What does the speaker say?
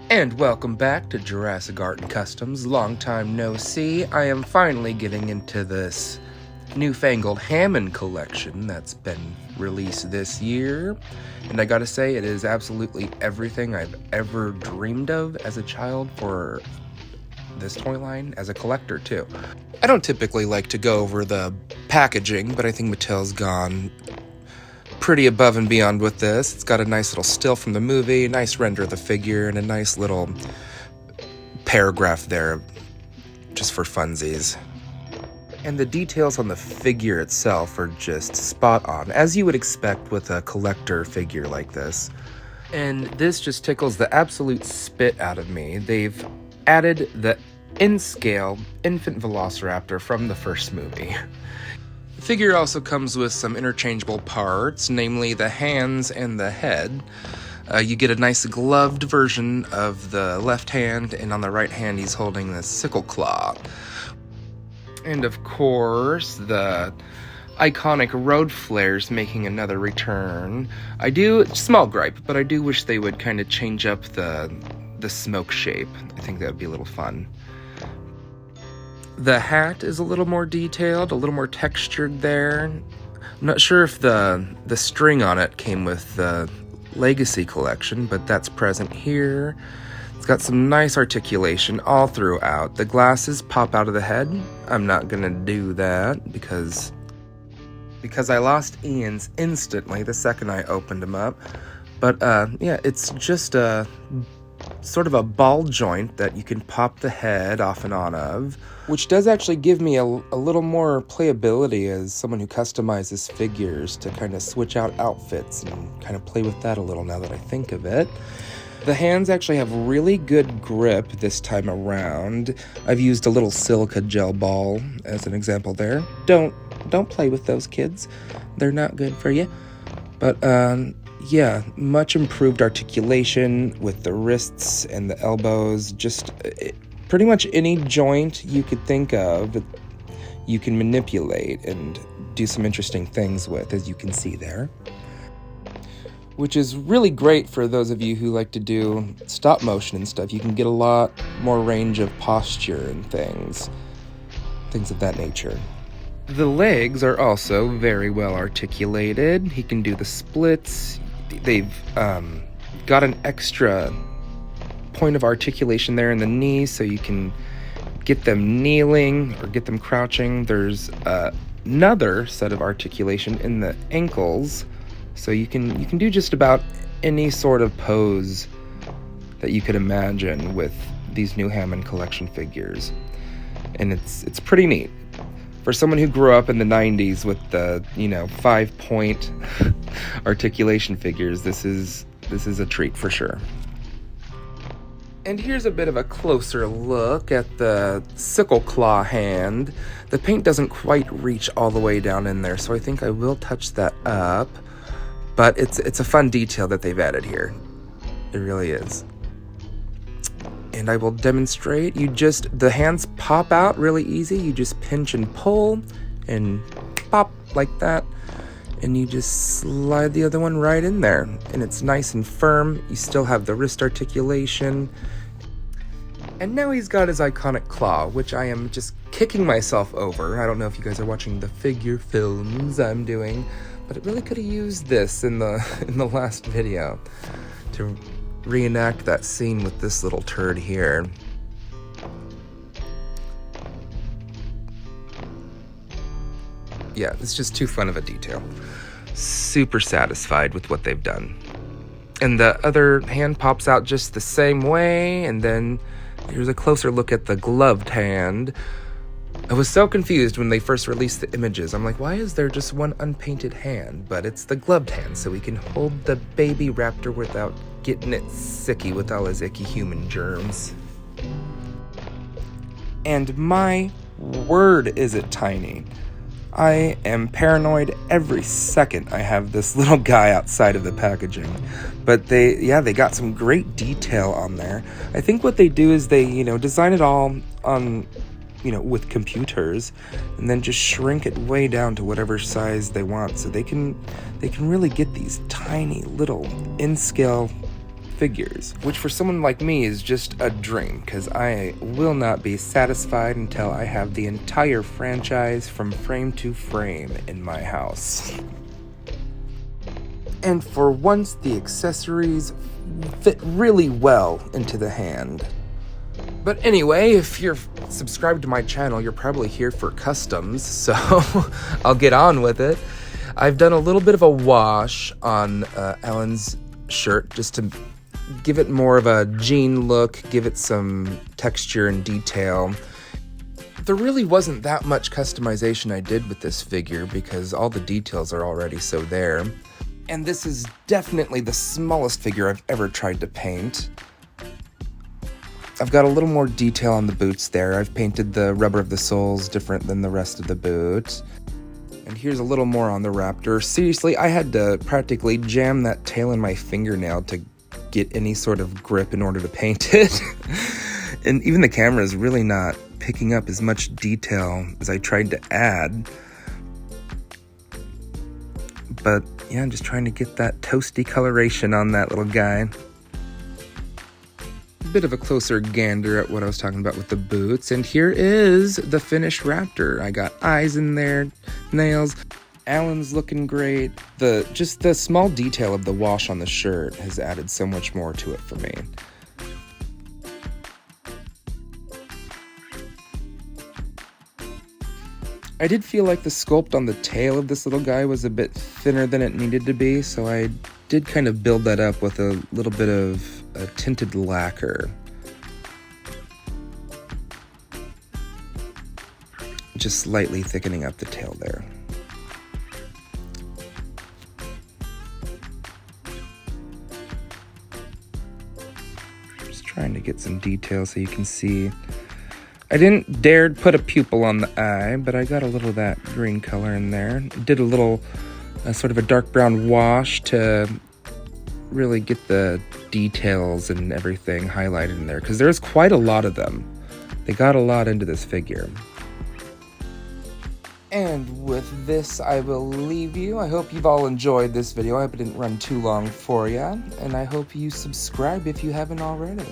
And welcome back to Jurassic Art and Customs. Long time no see. I am finally getting into this newfangled Hammond collection that's been released this year. And I gotta say, it is absolutely everything I've ever dreamed of as a child for this toy line, as a collector too. I don't typically like to go over the packaging, but I think Mattel's gone pretty above and beyond with this. It's got a nice little still from the movie, a nice render of the figure, and a nice little paragraph there just for funsies. And the details on the figure itself are just spot on, as you would expect with a collector figure like this. And this just tickles the absolute spit out of me. They've added the in-scale infant velociraptor from the first movie. The figure also comes with some interchangeable parts, namely the hands and the head. You get a nice gloved version of the left hand, and on the right hand he's holding the sickle claw. And of course, the iconic road flares making another return. Small gripe, but I do wish they would kind of change up the smoke shape. I think that would be a little fun. The hat is a little more detailed, a little more textured there. I'm not sure if the string on it came with the Legacy collection, but that's present here. It's got some nice articulation all throughout. The glasses pop out of the head. I'm not gonna do that because I lost Ian's instantly the second I opened him up. But yeah, it's just a sort of a ball joint that you can pop the head off and on of, which does actually give me a little more playability as someone who customizes figures to kind of switch out outfits and kind of play with that a little now that I think of it. The hands actually have really good grip this time around. I've used a little silica gel ball as an example there. Don't play with those, kids. They're not good for you. But yeah, much improved articulation with the wrists and the elbows. Just pretty much any joint you could think of, you can manipulate and do some interesting things with, as you can see there. Which is really great for those of you who like to do stop motion and stuff. You can get a lot more range of posture and things of that nature. The legs are also very well articulated. He can do the splits. They've got an extra point of articulation there in the knees, so you can get them kneeling or get them crouching. There's another set of articulation in the ankles, so you can do just about any sort of pose that you could imagine with these new Hammond collection figures, and it's pretty neat. For someone who grew up in the 90s with the 5-point articulation figures, this is a treat for sure. And here's a bit of a closer look at the sickle claw hand. The paint doesn't quite reach all the way down in there, so I think I will touch that up. But it's a fun detail that they've added here. It really is. And I will demonstrate. The hands pop out really easy. You just pinch and pull and pop like that. And you just slide the other one right in there. And it's nice and firm. You still have the wrist articulation. And now he's got his iconic claw, which I am just kicking myself over. I don't know if you guys are watching the figure films I'm doing, but it really could have used this in the last video to reenact that scene with this little turd here. Yeah, it's just too fun of a detail. Super satisfied with what they've done. And the other hand pops out just the same way, and then here's a closer look at the gloved hand. I was so confused when they first released the images. I'm like, why is there just one unpainted hand? But it's the gloved hand, so we can hold the baby raptor without getting it sicky with all his icky human germs. And my word, is it tiny. I am paranoid every second I have this little guy outside of the packaging. But they got some great detail on there. I think what they do is they, design it all on, with computers, and then just shrink it way down to whatever size they want, so they can really get these tiny little in-scale figures, which for someone like me is just a dream, because I will not be satisfied until I have the entire franchise from frame to frame in my house. And for once, the accessories fit really well into the hand. But anyway, if you're subscribed to my channel, you're probably here for customs, so I'll get on with it. I've done a little bit of a wash on Alan's shirt just to give it more of a jean look, give it some texture and detail. There really wasn't that much customization I did with this figure because all the details are already so there. And this is definitely the smallest figure I've ever tried to paint. I've got a little more detail on the boots there. I've painted the rubber of the soles different than the rest of the boot. And here's a little more on the raptor. Seriously, I had to practically jam that tail in my fingernail to get any sort of grip in order to paint it. And even the camera is really not picking up as much detail as I tried to add. But yeah, I'm just trying to get that toasty coloration on that little guy. A bit of a closer gander at what I was talking about with the boots, and here is the finished raptor. I got eyes in there, nails. Alan's looking great. Just the small detail of the wash on the shirt has added so much more to it for me. I did feel like the sculpt on the tail of this little guy was a bit thinner than it needed to be, so I did kind of build that up with a little bit of a tinted lacquer. Just slightly thickening up the tail there. Just trying to get some detail so you can see. I didn't dare put a pupil on the eye, but I got a little of that green color in there. Did a little sort of a dark brown wash to really get the details and everything highlighted in there, because there's quite a lot of them. They got a lot into this figure. And with this, I will leave you. I hope you've all enjoyed this video. I hope it didn't run too long for you, and I hope you subscribe if you haven't already.